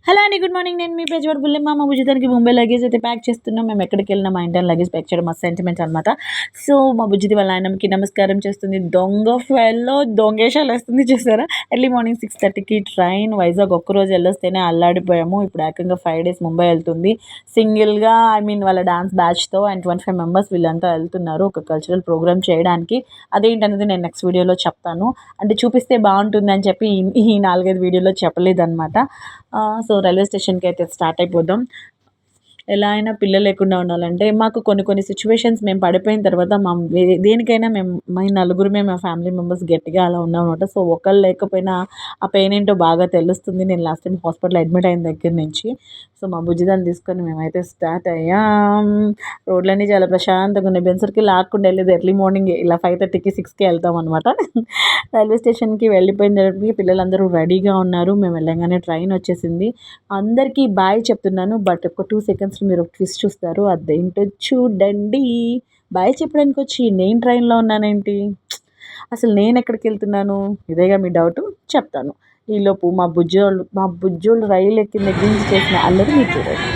Hello అండి, good morning. నేను మీ పేజవాడ బుల్లెమ్మ. మా బుజ్జిదానికి ముంబై లగేజ్ అయితే ప్యాక్ చేస్తున్నాం. మేము ఎక్కడికి వెళ్ళినా మా ఇంటర్ లగేజ్ ప్యాక్ చేయడం మా సెంటిమెంట్ అనమాట. సో మా బుజ్జిది వాళ్ళ ఆయనకి నమస్కారం చేస్తుంది. దొంగ ఫెల్లో దొంగేషాలు వేస్తుంది చూసారా. ఎర్లీ మార్నింగ్ 6:30కి ట్రైన్. వైజాగ్ ఒక్కరోజు వెళ్ళొస్తేనే అల్లాడిపోయాము. ఇప్పుడు ఏకంగా 5 days ముంబై వెళ్తుంది సింగిల్గా. వాళ్ళ డాన్స్ బ్యాచ్తో అండ్ 25 members వీళ్ళంతా వెళ్తున్నారు ఒక కల్చరల్ ప్రోగ్రామ్ చేయడానికి. అదేంటనేది నేను నెక్స్ట్ వీడియోలో చెప్తాను. అంటే చూపిస్తే బాగుంటుంది అని చెప్పి ఈ 4-5 వీడియోలో చెప్పలేదు అనమాట. సో రైల్వే స్టేషన్కి అయితే స్టార్ట్ అయిపోదాం. ఎలా అయినా పిల్లలు లేకుండా ఉండాలంటే మాకు కొన్ని సిచ్యువేషన్స్ మేము పడిపోయిన తర్వాత దేనికైనా మేము నలుగురమే మా ఫ్యామిలీ మెంబర్స్ గట్టిగా అలా ఉన్నాం అనమాట. సో ఒకళ్ళు లేకపోయినా ఆ పెయిన్ ఏంటో బాగా తెలుస్తుంది. నేను లాస్ట్ టైం హాస్పిటల్ అడ్మిట్ అయిన దగ్గర నుంచి. సో మా బుజ్జిదాన్ని తీసుకొని మేమైతే స్టార్ట్ అయ్యాం. రోడ్లన్నీ చాలా ప్రశాంతంగా ఉన్నాయి. బెన్సర్కి లాక్కుండా వెళ్ళేది ఎర్లీ మార్నింగ్ ఇలా 5:30కి 6కి వెళ్తాం అనమాట. రైల్వే స్టేషన్కి వెళ్ళిపోయిన తర్వాత పిల్లలందరూ రెడీగా ఉన్నారు. మేము వెళ్ళంగానే ట్రైన్ వచ్చేసింది. అందరికీ బాయ్ చెప్తున్నాను, బట్ ఒక 2 seconds మీరు ఒక ట్విస్ట్ చూస్తారు. అదేంటో చూడండి. బాయ్ చెప్పడానికి వచ్చి నేను ట్రైన్లో ఉన్నానేంటి, అసలు నేను ఎక్కడికి వెళ్తున్నాను, ఇదేగా మీ డౌట్. చెప్తాను. ఈలోపు మా బుజ్జోళ్ళు రైలు ఎక్కిన దగ్గర నుంచి చేసిన అల్లరి మీరు చూడండి.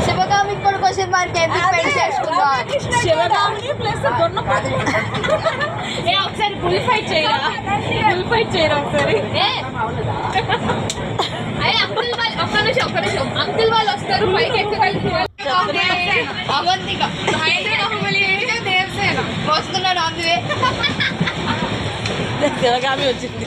శివగామికి కూడా క్వశ్చన్ మార్క్ పెళ్లి చేసుకుందాం. శివగామిని ప్లస్ ఒకసారి బుల్ ఫైట్ చేయరా ఒకసారి. ఒక్క నిమిషం అంకుల్ వాళ్ళు వస్తారు పైకి ఎక్కగలిగిన అవంతిక దేవసేన వస్తున్నాడు. అందువే శివగామి వచ్చింది.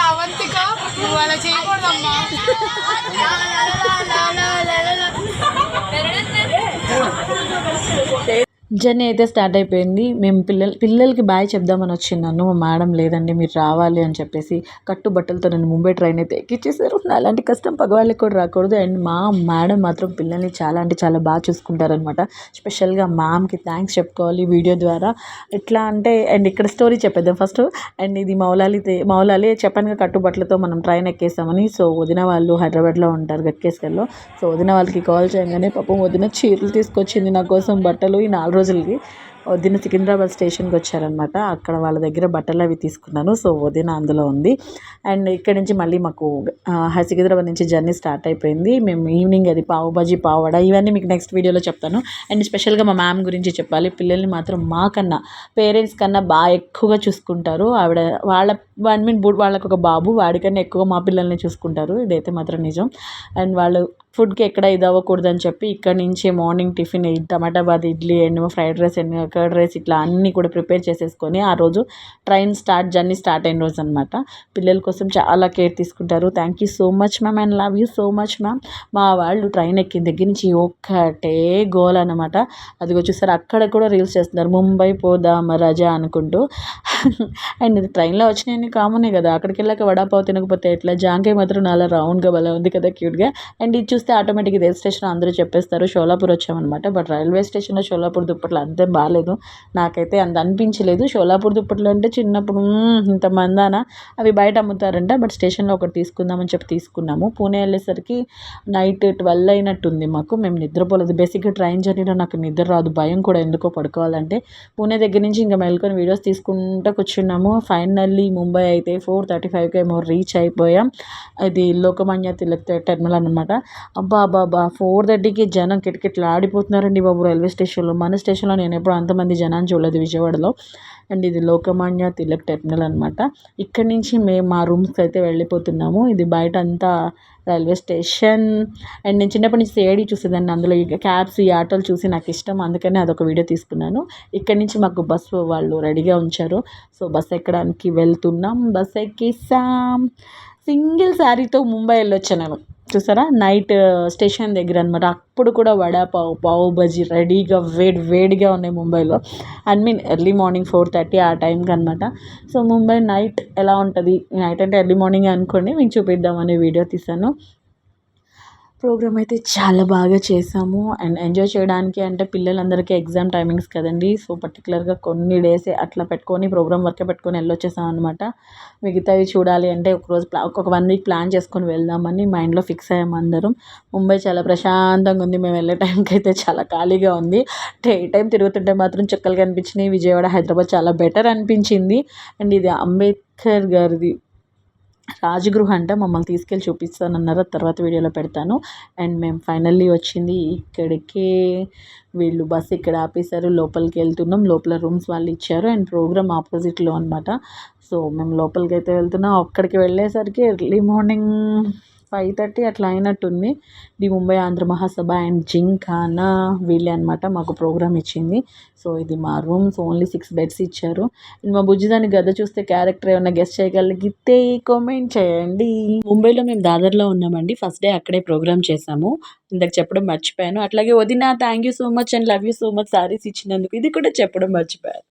అవంతిక నువ్వు అలా చేయకూడదమ్మా. జర్నీ అయితే స్టార్ట్ అయిపోయింది. మేము పిల్లలకి బాయ్ చెప్దామని వచ్చిన్నాను. మా మేడం లేదండి మీరు రావాలి అని చెప్పేసి కట్టుబట్టలతో నన్ను ముంబై ట్రైన్ అయితే ఎక్కిచ్చేసారు. అలాంటి కష్టం పగవాళ్ళకి కూడా రాకూడదు. అండ్ మా మేడం మాత్రం పిల్లల్ని చాలా అంటే చాలా బాగా చూసుకుంటారనమాట. స్పెషల్గా మ్యామ్కి థ్యాంక్స్ చెప్పుకోవాలి వీడియో ద్వారా. ఎట్లా అంటే అండ్ ఇక్కడ స్టోరీ చెప్పేద్దాం ఫస్ట్. అండ్ ఇది మౌలాలి చెప్పానుగా కట్టుబట్టలతో మనం ట్రైన్ ఎక్కేసామని. సో వదిన వాళ్ళు హైదరాబాద్లో ఉంటారు గట్కేసర్లో. సో వదిన వాళ్ళకి కాల్ చేయగానే పాపం వదిన చీరలు తీసుకొచ్చింది నా కోసం, బట్టలు. ఈ 4 రోజులకి వదిన సికింద్రాబాద్ స్టేషన్కి వచ్చారనమాట. అక్కడ వాళ్ళ దగ్గర బట్టలు అవి తీసుకున్నాను. సో వదిన అందులో ఉంది. అండ్ ఇక్కడ నుంచి మళ్ళీ మాకు సికింద్రాబాద్ నుంచి జర్నీ స్టార్ట్ అయిపోయింది. మేము ఈవినింగ్ అది పావు బజీ పావడ ఇవన్నీ మీకు నెక్స్ట్ వీడియోలో చెప్తాను. అండ్ స్పెషల్గా మా మ్యామ్ గురించి చెప్పాలి. పిల్లల్ని మాత్రం మాకన్నా పేరెంట్స్ కన్నా బాగా ఎక్కువగా చూసుకుంటారు ఆవిడ. వాళ్ళకు ఒక బాబు, వాడికన్నా ఎక్కువ మా పిల్లల్ని చూసుకుంటారు. ఇదైతే మాత్రం నిజం. అండ్ వాళ్ళు ఫుడ్కి ఎక్కడ ఇది అవ్వకూడదని చెప్పి ఇక్కడ నుంచి morning tiffin tomato bath idli and fried rice and curd rice ఇట్లా అన్నీ కూడా ప్రిపేర్ చేసేసుకొని ఆ రోజు జర్నీ స్టార్ట్ అయిన రోజు అనమాట. పిల్లల కోసం చాలా కేర్ తీసుకుంటారు. Thank you so much ma'am and love you so much ma'am. మా వాళ్ళు ట్రైన్ ఎక్కిన దగ్గర నుంచి ఒక్కటే గోల్ అనమాట. అదిగో చూసారు అక్కడ కూడా రీల్స్ చేస్తున్నారు ముంబై పోదాం రజా అనుకుంటూ. అండ్ ఇది ట్రైన్లో వచ్చినాయని కామనే కదా. అక్కడికి వెళ్ళాక వడాపావు తినకపోతే ఎట్లా. జాంకాయ మాత్రం అలా రౌండ్గా భలే ఉంది కదా క్యూట్గా. అండ్ ఇది చూస్తే ఆటోమేటిక్గా రైల్వే స్టేషన్ అందరూ చెప్పేస్తారు షోలాపూర్ వచ్చామన్నమాట. బట్ రైల్వే స్టేషన్లో షోలాపూర్ దుప్పట్లు అంతే బాగాలేదు, నాకైతే అంత అనిపించలేదు. షోలాపూర్ దుప్పట్లు అంటే చిన్నప్పుడు ఇంత మందాన అవి బయట అమ్ముతారంట. బట్ స్టేషన్లో ఒకటి తీసుకుందామని చెప్పి తీసుకున్నాము. పూణే వెళ్ళేసరికి నైట్ 12 అయినట్టుంది మాకు. మేము నిద్రపోలేదు. బేసిక్గా ట్రైన్ జర్నీలో నాకు నిద్ర రాదు, భయం కూడా ఎందుకో పడుకోవాలంటే. పూణే దగ్గర నుంచి ఇంకా మెల్కొని వీడియోస్ తీసుకుంటూ కూర్చున్నాము. ఫైనల్లీ ముంబై అయితే 4:35కి ఏమో రీచ్ అయిపోయాం. అది లోకమాన్య తిలక్ టెర్మినల్ అనమాట. అబ్బా 4:30కి జనం కిటకిటలు ఆడిపోతున్నారండి బాబు రైల్వే స్టేషన్లో. మన స్టేషన్లో నేను ఎప్పుడు అంతమంది జనాన్ని చూడలేదు విజయవాడలో. అండ్ ఇది లోకమాన్య తిలక్ టెర్మినల్ అనమాట. ఇక్కడి నుంచి మేము మా రూమ్స్కి అయితే వెళ్ళిపోతున్నాము. ఇది బయట అంతా రైల్వే స్టేషన్. అండ్ నేను చిన్నప్పటి నుంచి ఏడీ చూసేదాన్ని. అందులో ఈ క్యాబ్స్ ఈ ఆటోలు చూసి నాకు ఇష్టం, అందుకని అదొక వీడియో తీసుకున్నాను. ఇక్కడి నుంచి మాకు బస్సు వాళ్ళు రెడీగా ఉంచారు. సో బస్ ఎక్కడానికి వెళ్తున్నాం. బస్ ఎక్కేసాం. సింగిల్ శారీతో ముంబై వెళ్ళొచ్చాను నేను. చూసారా నైట్ స్టేషన్ దగ్గర అనమాట. అప్పుడు కూడా వడాపావ్, పావు బజ్జీ రెడీగా వేడిగా ఉన్నాయి ముంబైలో. ఐ మీన్ ఎర్లీ మార్నింగ్ 4:30 ఆ టైంకి అనమాట. సో ముంబై నైట్ ఎలా ఉంటుంది, నైట్ అంటే ఎర్లీ మార్నింగ్ అనుకోండి, మీకు చూపిద్దామని వీడియో తీశాను. ప్రోగ్రామ్ అయితే చాలా బాగా చేసాము. అండ్ ఎంజాయ్ చేయడానికి అంటే పిల్లలందరికీ ఎగ్జామ్ టైమింగ్స్ కదండి. సో పర్టికులర్గా కొన్ని డేసే అట్లా పెట్టుకొని ప్రోగ్రామ్ వర్కే పెట్టుకొని వెళ్ళొచ్చేసాం అనమాట. మిగతావి చూడాలి అంటే ఒకరోజు ఒక 1 వీక్ ప్లాన్ చేసుకొని వెళ్దామని మైండ్లో ఫిక్స్ అయ్యాము అందరం. ముంబై చాలా ప్రశాంతంగా ఉంది. మేము వెళ్ళే టైంకి అయితే చాలా ఖాళీగా ఉంది. డే టైం తిరుగుతుంటే మాత్రం చుక్కలు కనిపించినాయి. విజయవాడ, హైదరాబాద్ చాలా బెటర్ అనిపించింది. అండ్ ఇది అంబేద్కర్ గారిది రాజగృహ అంట. మమ్మల్ని తీసుకెళ్ళి చూపిస్తానన్నారు, తర్వాత వీడియోలో పెడతాను. అండ్ మేము ఫైనల్లీ వచ్చింది ఇక్కడికే. వీళ్ళు బస్సు ఇక్కడ ఆపేశారు, లోపలికి వెళ్తున్నాం. లోపల రూమ్స్ వాళ్ళు ఇచ్చారు అండ్ ప్రోగ్రామ్ ఆపోజిట్లో అనమాట. సో మేము లోపలికి అయితే వెళ్తున్నాం. అక్కడికి వెళ్ళేసరికి ఎర్లీ మార్నింగ్ 5:30 అట్లా అయినట్టుంది. The Mumbai Andhra Mahasabha and gymkhana వీళ్ళే అనమాట మాకు ప్రోగ్రామ్ ఇచ్చింది. సో ఇది మా రూమ్స్. ఓన్లీ 6 బెడ్స్ ఇచ్చారు. అండ్ మా బుజ్జిదాని గద చూస్తే క్యారెక్టర్ ఏమన్నా గెస్ట్ చేయగలిగితే కామెంట్ చేయండి. ముంబైలో మేము దాదర్లో ఉన్నామండి. ఫస్ట్ డే అక్కడే ప్రోగ్రామ్ చేసాము. ఇందాక చెప్పడం మర్చిపోయాను. అట్లాగే వదిన thank you so much and love you so much saris ఇచ్చినందుకు, ఇది కూడా చెప్పడం మర్చిపోయాను.